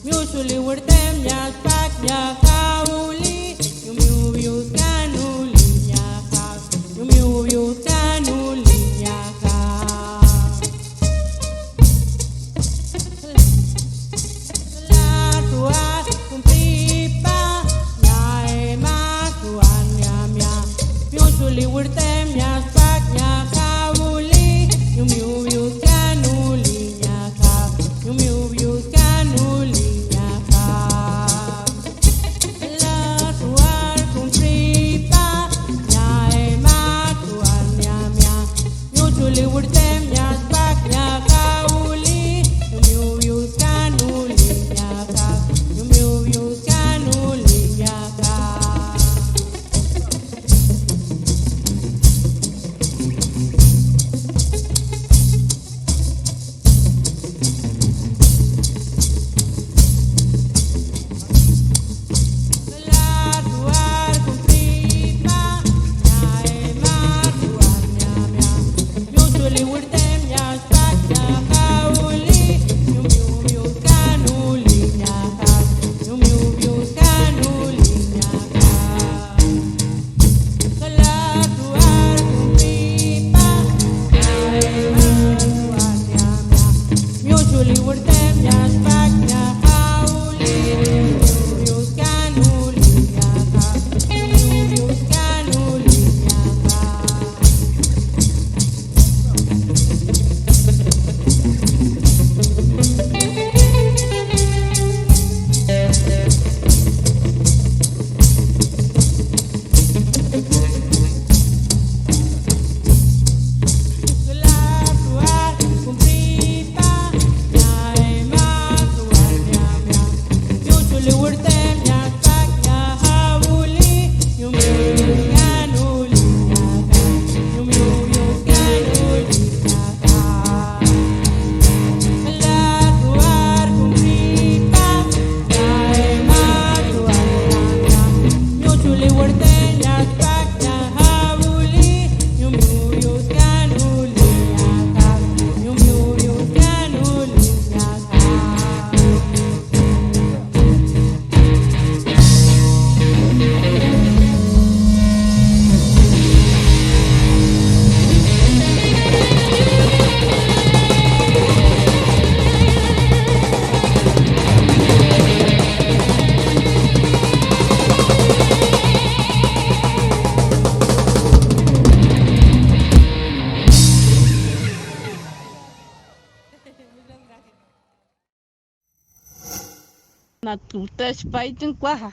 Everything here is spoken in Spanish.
Usually we're them ya pak ya kauli you kanuli ya ka you kanuli ya ka la tua kumpipa ya ma tuan ya mia usually we're them ya pak ya kauli you kanuli ya ka you kanuli Natutas paitin kwaha.